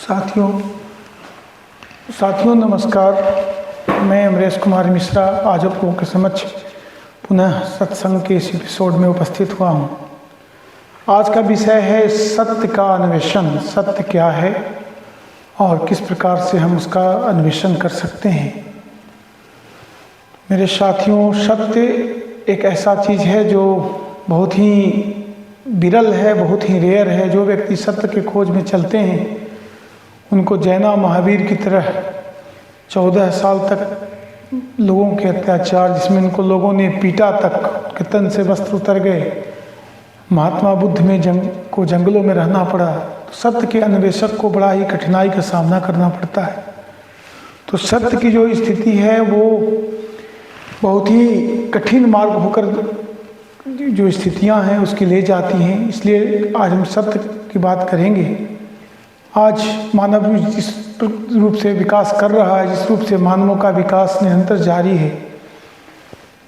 साथियों साथियों नमस्कार। मैं अमरेश कुमार मिश्रा आज आप लोगों के समक्ष पुनः सत्संग के इस एपिसोड में उपस्थित हुआ हूँ। आज का विषय है सत्य का अन्वेषण। सत्य क्या है और किस प्रकार से हम उसका अन्वेषण कर सकते हैं। मेरे साथियों, सत्य एक ऐसा चीज़ है जो बहुत ही विरल है, बहुत ही रेयर है। जो व्यक्ति सत्य के खोज में चलते हैं उनको जैना महावीर की तरह 14 साल तक लोगों के अत्याचार, जिसमें उनको लोगों ने पीटा तक, के तन से वस्त्र उतर गए, महात्मा बुद्ध में जंगलों में रहना पड़ा। तो सत्य के अन्वेषक को बड़ा ही कठिनाई का सामना करना पड़ता है। तो सत्य की जो स्थिति है वो बहुत ही कठिन मार्ग होकर जो स्थितियां हैं उसकी ले जाती हैं। इसलिए आज हम सत्य की बात करेंगे। आज मानव जिस रूप से विकास कर रहा है, जिस रूप से मानवों का विकास निरंतर जारी है,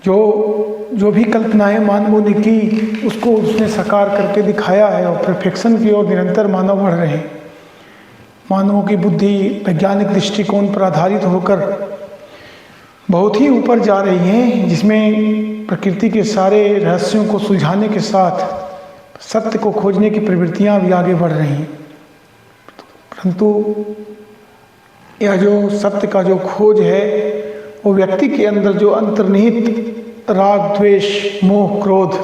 जो भी कल्पनाएं मानवों ने की उसको उसने साकार करके दिखाया है और परफेक्शन की ओर निरंतर मानव बढ़ रहे हैं। मानवों की बुद्धि वैज्ञानिक दृष्टिकोण पर आधारित होकर बहुत ही ऊपर जा रही है, जिसमें प्रकृति के सारे रहस्यों को सुलझाने के साथ सत्य को खोजने की प्रवृत्तियां भी आगे बढ़ रही हैं। परंतु यह जो सत्य का जो खोज है वो व्यक्ति के अंदर जो अंतर्निहित राग, द्वेष, मोह, क्रोध,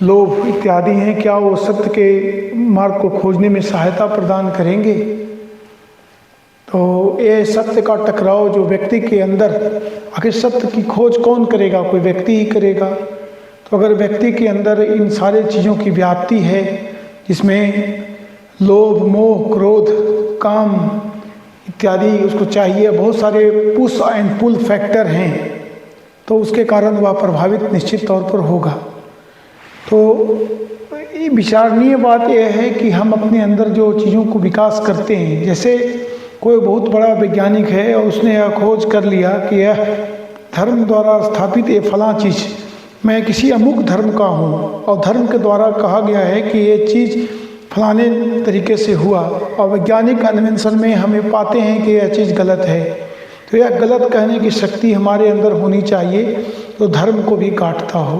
लोभ इत्यादि हैं, क्या वो सत्य के मार्ग को खोजने में सहायता प्रदान करेंगे। तो ये सत्य का टकराव जो व्यक्ति के अंदर, आखिर सत्य की खोज कौन करेगा? कोई व्यक्ति ही करेगा। तो अगर व्यक्ति के अंदर इन सारे चीज़ों की व्याप्ति है, जिसमें लोभ, मोह, क्रोध, काम इत्यादि उसको चाहिए, बहुत सारे पुश एंड पुल फैक्टर हैं, तो उसके कारण वह प्रभावित निश्चित तौर पर होगा। तो विचारणीय बात यह है कि हम अपने अंदर जो चीज़ों को विकास करते हैं, जैसे कोई बहुत बड़ा वैज्ञानिक है और उसने यह खोज कर लिया कि यह धर्म द्वारा स्थापित ये फलां चीज़, मैं किसी अमुक धर्म का हूँ और धर्म के द्वारा कहा गया है कि ये चीज़ फलाने तरीके से हुआ, और वैज्ञानिक अन्वेषण में हमें पाते हैं कि यह चीज़ गलत है। तो यह गलत कहने की शक्ति हमारे अंदर होनी चाहिए तो धर्म को भी काटता हो।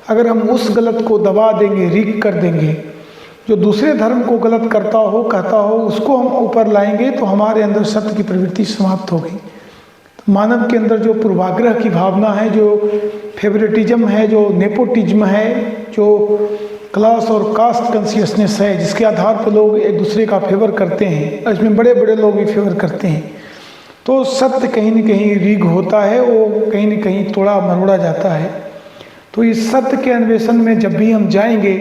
अगर हम उस गलत को दबा देंगे, रीक कर देंगे, जो दूसरे धर्म को गलत करता हो, कहता हो, उसको हम ऊपर लाएंगे तो हमारे अंदर सत्य की प्रवृत्ति समाप्त हो गई। तो मानव के अंदर जो पूर्वाग्रह की भावना है, जो फेवरेटिज्म है, जो नेपोटिज्म है, जो क्लास और कास्ट कॉन्शियसनेस है, जिसके आधार पर लोग एक दूसरे का फेवर करते हैं, इसमें बड़े बड़े लोग भी फेवर करते हैं, तो सत्य कहीं न कहीं रीग होता है, वो कहीं न कहीं तोड़ा मरोड़ा जाता है। तो इस सत्य के अन्वेषण में जब भी हम जाएंगे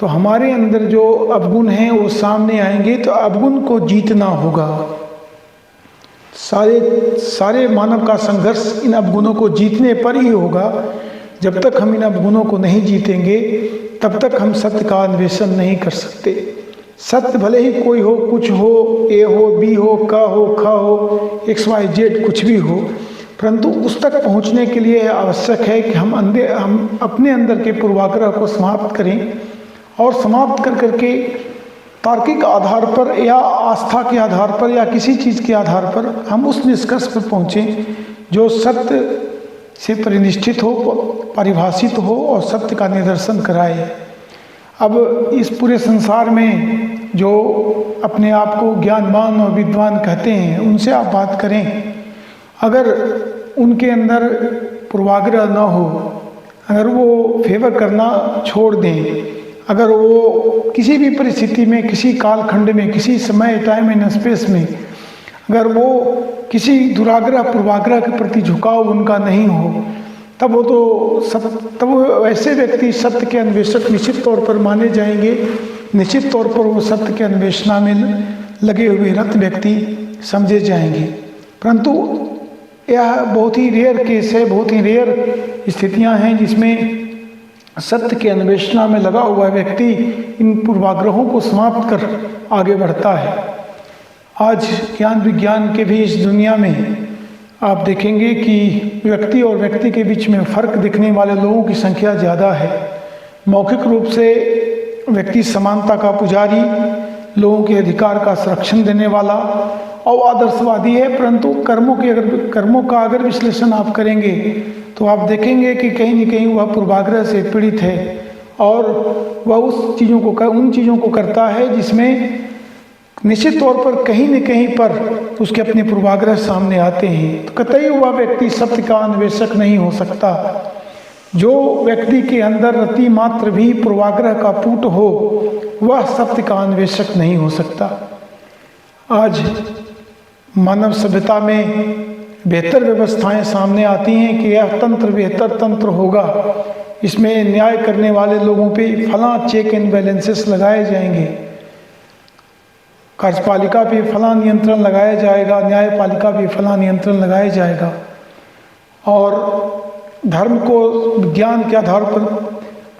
तो हमारे अंदर जो अवगुण हैं वो सामने आएंगे। तो अवगुण को जीतना होगा। सारे मानव का संघर्ष इन अवगुणों को जीतने पर ही होगा। जब तक हम इन अवगुणों को नहीं जीतेंगे तब तक हम सत्य का अन्वेषण नहीं कर सकते। सत्य भले ही कोई हो, कुछ हो, ए हो, बी हो, का हो, खा हो, एक्स वाई जेड कुछ भी हो, परंतु उस तक पहुंचने के लिए आवश्यक है कि हम अपने अंदर के पूर्वाग्रह को समाप्त करें, और समाप्त कर करके तार्किक आधार पर या आस्था के आधार पर या किसी चीज़ के आधार पर हम उस निष्कर्ष पर पहुँचें जो सत्य से परिनिष्ठित हो, परिभाषित हो और सत्य का निदर्शन कराए। अब इस पूरे संसार में जो अपने आप को ज्ञानवान और विद्वान कहते हैं, उनसे आप बात करें, अगर उनके अंदर पूर्वाग्रह न हो, अगर वो फेवर करना छोड़ दें, अगर वो किसी भी परिस्थिति में, किसी कालखंड में, किसी समय, टाइम एंड स्पेस में, अगर वो किसी दुराग्रह पूर्वाग्रह के प्रति झुकाव उनका नहीं हो, तब वो ऐसे व्यक्ति सत्य के अन्वेषक निश्चित तौर पर माने जाएंगे। निश्चित तौर पर वो सत्य के अन्वेषणा में लगे हुए रत व्यक्ति समझे जाएंगे। परंतु यह बहुत ही रेयर केस है, बहुत ही रेयर स्थितियां हैं जिसमें सत्य के अन्वेषणा में लगा हुआ व्यक्ति इन पूर्वाग्रहों को समाप्त कर आगे बढ़ता है। आज ज्ञान विज्ञान के भी इस दुनिया में आप देखेंगे कि व्यक्ति और व्यक्ति के बीच में फ़र्क दिखने वाले लोगों की संख्या ज़्यादा है। मौखिक रूप से व्यक्ति समानता का पुजारी, लोगों के अधिकार का संरक्षण देने वाला और आदर्शवादी है। परंतु कर्मों का अगर विश्लेषण आप करेंगे तो आप देखेंगे कि कहीं न कहीं वह पूर्वाग्रह से पीड़ित है और वह उन चीज़ों को करता है जिसमें निश्चित तौर पर कहीं न कहीं पर उसके अपने पूर्वाग्रह सामने आते हैं। तो कतई वह व्यक्ति सत्य का अन्वेषक नहीं हो सकता। जो व्यक्ति के अंदर रति मात्र भी पूर्वाग्रह का पुट हो वह सत्य का अन्वेषक नहीं हो सकता। आज मानव सभ्यता में बेहतर व्यवस्थाएं सामने आती हैं कि यह तंत्र बेहतर तंत्र होगा, इसमें न्याय करने वाले लोगों पे फलां चेक एंड बैलेंसेस लगाए जाएंगे, कार्यपालिका पे फलां नियंत्रण लगाया जाएगा, न्यायपालिका पे फलां नियंत्रण लगाया जाएगा। और धर्म को विज्ञान के आधार पर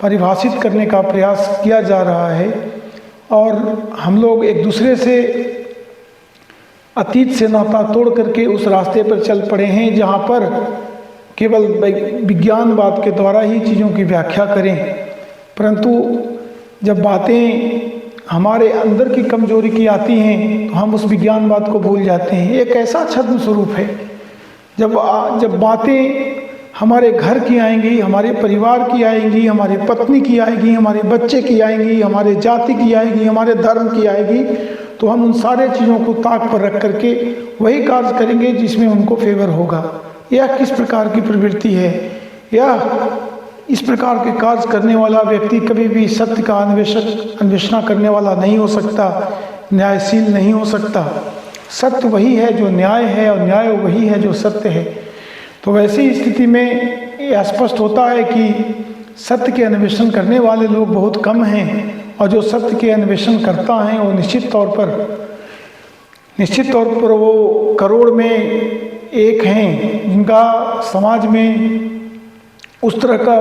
परिभाषित करने का प्रयास किया जा रहा है और हम लोग एक दूसरे से अतीत से नाता तोड़ करके उस रास्ते पर चल पड़े हैं जहाँ पर केवल विज्ञानवाद के द्वारा ही चीज़ों की व्याख्या करें। परंतु जब बातें हमारे अंदर की कमजोरी की आती हैं तो हम उस विज्ञानवाद को भूल जाते हैं। एक ऐसा छद्म स्वरूप है जब बातें हमारे घर की आएंगी, हमारे परिवार की आएंगी, हमारी पत्नी की आएगी, हमारे बच्चे की आएंगी, हमारे जाति की आएगी, हमारे धर्म की आएगी, तो हम उन सारे चीज़ों को ताक पर रख करके वही कार्य करेंगे जिसमें उनको फेवर होगा। यह किस प्रकार की प्रवृत्ति है? यह इस प्रकार के कार्य करने वाला व्यक्ति कभी भी सत्य का अन्वेषण करने वाला नहीं हो सकता, न्यायशील नहीं हो सकता। सत्य वही है जो न्याय है और न्याय वही है जो सत्य है। तो वैसी स्थिति में यह स्पष्ट होता है कि सत्य के अन्वेषण करने वाले लोग बहुत कम हैं और जो सत्य के अन्वेषण करता है वो निश्चित तौर पर वो करोड़ में एक हैं जिनका समाज में उस तरह का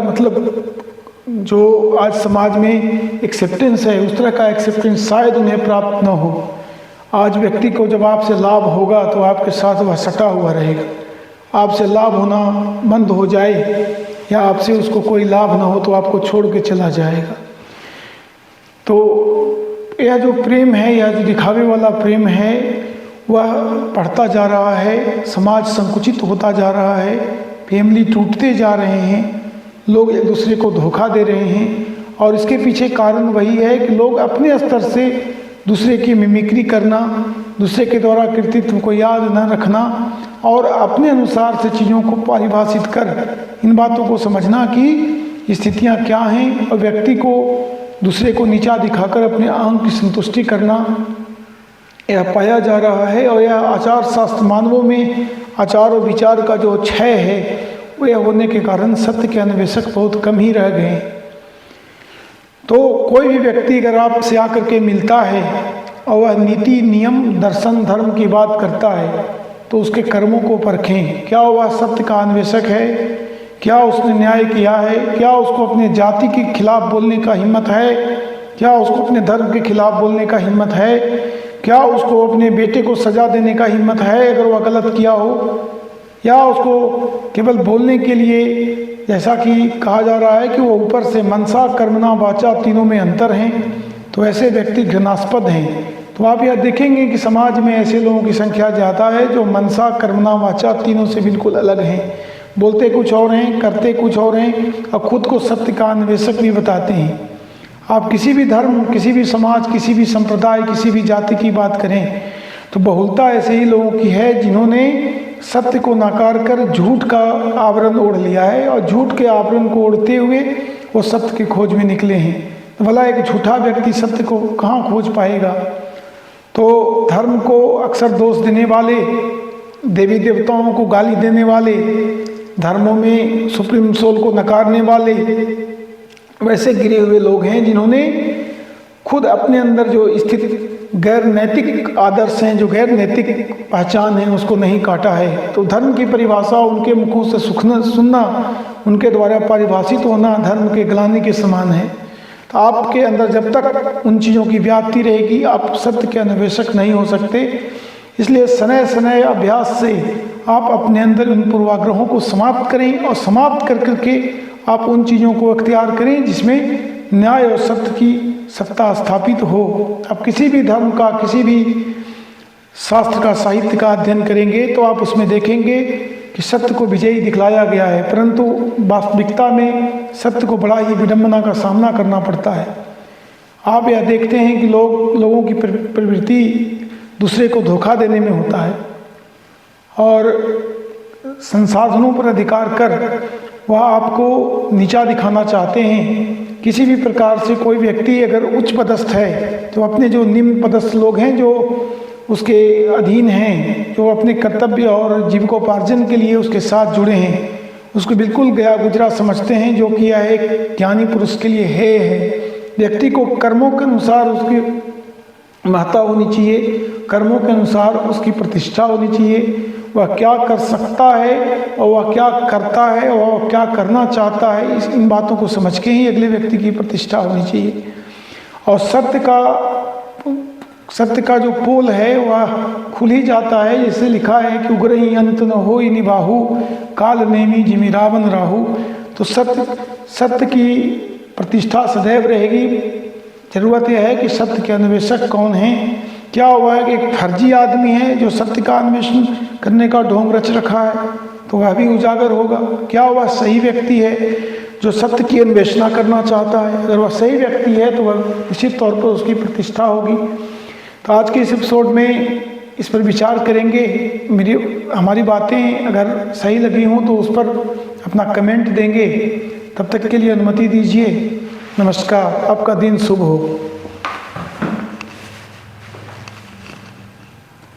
जो आज समाज में एक्सेप्टेंस है उस तरह का एक्सेप्टेंस शायद उन्हें प्राप्त न हो। आज व्यक्ति को जब आपसे लाभ होगा तो आपके साथ वह सटा हुआ रहेगा। आपसे लाभ होना बंद हो जाए या आपसे उसको कोई लाभ ना हो तो आपको छोड़ के चला जाएगा। तो यह जो प्रेम है, यह जो दिखावे वाला प्रेम है, वह बढ़ता जा रहा है, समाज संकुचित होता जा रहा है, फैमिली टूटते जा रहे हैं, लोग एक दूसरे को धोखा दे रहे हैं। और इसके पीछे कारण वही है कि लोग अपने स्तर से दूसरे की मिमिक्री करना, दूसरे के द्वारा कृतित्व को याद न रखना और अपने अनुसार से चीज़ों को परिभाषित कर इन बातों को समझना कि स्थितियां क्या हैं और व्यक्ति को दूसरे को नीचा दिखाकर अपने अहंकार की संतुष्टि करना, यह पाया जा रहा है। और यह आचार शास्त्र मानवों में आचार और विचार का जो क्षय है वो यह होने के कारण सत्य के अन्वेषक बहुत कम ही रह गए। तो कोई भी व्यक्ति अगर आपसे आकर के मिलता है और वह नीति, नियम, दर्शन, धर्म की बात करता है तो उसके कर्मों को परखें। क्या वह सत्य का अन्वेषक है? क्या उसने न्याय किया है? क्या उसको अपने जाति के खिलाफ बोलने का हिम्मत है? क्या उसको अपने धर्म के खिलाफ बोलने का हिम्मत है? क्या उसको अपने बेटे को सजा देने का हिम्मत है अगर वह गलत किया हो? या उसको केवल बोलने के लिए, जैसा कि कहा जा रहा है कि वो ऊपर से मनसा, कर्मणा, वाचा तीनों में अंतर हैं, तो ऐसे व्यक्ति घृणास्पद हैं। तो आप यह देखेंगे कि समाज में ऐसे लोगों की संख्या ज़्यादा है जो मनसा, कर्मणा, वाचा तीनों से बिल्कुल अलग हैं, बोलते कुछ और हैं, करते कुछ और हैं और खुद को सत्य का अन्वेषक भी बताते हैं। आप किसी भी धर्म, किसी भी समाज, किसी भी संप्रदाय, किसी भी जाति की बात करें तो बहुलता ऐसे ही लोगों की है जिन्होंने सत्य को नकार कर झूठ का आवरण ओढ़ लिया है और झूठ के आवरण को ओढ़ते हुए वो सत्य की खोज में निकले हैं। तो भला एक झूठा व्यक्ति सत्य को कहाँ खोज पाएगा? तो धर्म को अक्सर दोष देने वाले, देवी देवताओं को गाली देने वाले, धर्मों में सुप्रीम सोल को नकारने वाले वैसे गिरे हुए लोग हैं जिन्होंने खुद अपने अंदर जो स्थित गैर नैतिक आदर्श हैं, जो गैर नैतिक पहचान है, उसको नहीं काटा है। तो धर्म की परिभाषा उनके मुखों से सुनना, उनके द्वारा परिभाषित होना धर्म के ग्लानि के समान है। तो आपके अंदर जब तक उन चीज़ों की व्याप्ति रहेगी आप सत्य के अन्वेषक नहीं हो सकते। इसलिए सनय सनय अभ्यास से आप अपने अंदर उन पूर्वाग्रहों को समाप्त करें और समाप्त कर करके आप उन चीज़ों को अख्तियार करें जिसमें न्याय और सत्य की सत्ता स्थापित हो। आप किसी भी धर्म का, किसी भी शास्त्र का, साहित्य का अध्ययन करेंगे तो आप उसमें देखेंगे कि सत्य को विजयी दिखलाया गया है, परंतु वास्तविकता में सत्य को बड़ा ही विडंबना का सामना करना पड़ता है। आप यह देखते हैं कि लोगों की प्रवृत्ति दूसरे को धोखा देने में होता है और संसाधनों पर अधिकार कर वह आपको नीचा दिखाना चाहते हैं। किसी भी प्रकार से कोई व्यक्ति अगर उच्च पदस्थ है तो अपने जो निम्न पदस्थ लोग हैं, जो उसके अधीन हैं, जो अपने कर्तव्य और जीविकोपार्जन के लिए उसके साथ जुड़े हैं, उसको बिल्कुल गया गुजरा समझते हैं, जो कि यह एक ज्ञानी पुरुष के लिए है। व्यक्ति को कर्मों के अनुसार उसकी महत्ता होनी चाहिए, कर्मों के अनुसार उसकी प्रतिष्ठा होनी चाहिए। वह क्या कर सकता है और वह क्या करता है और वह क्या करना चाहता है, इन बातों को समझ के ही अगले व्यक्ति की प्रतिष्ठा होनी चाहिए। और सत्य का जो पोल है वह खुल ही जाता है। जैसे लिखा है कि उग्रही अंत न होई निबाहु, काल नेमी जिमि रावण राहु। तो सत्य की प्रतिष्ठा सदैव रहेगी। जरूरत यह है कि सत्य के अन्वेषक कौन हैं। क्या हुआ है कि एक फर्जी आदमी है जो सत्य का अन्वेषण करने का ढोंग रच रखा है, तो वह भी उजागर होगा। क्या वह सही व्यक्ति है जो सत्य की अन्वेषणा करना चाहता है? अगर वह सही व्यक्ति है तो वह निश्चित तौर पर उसकी प्रतिष्ठा होगी। तो आज के इस एपिसोड में इस पर विचार करेंगे। हमारी बातें अगर सही लगी हों तो उस पर अपना कमेंट देंगे। तब तक के लिए अनुमति दीजिए। नमस्कार, आपका दिन शुभ हो।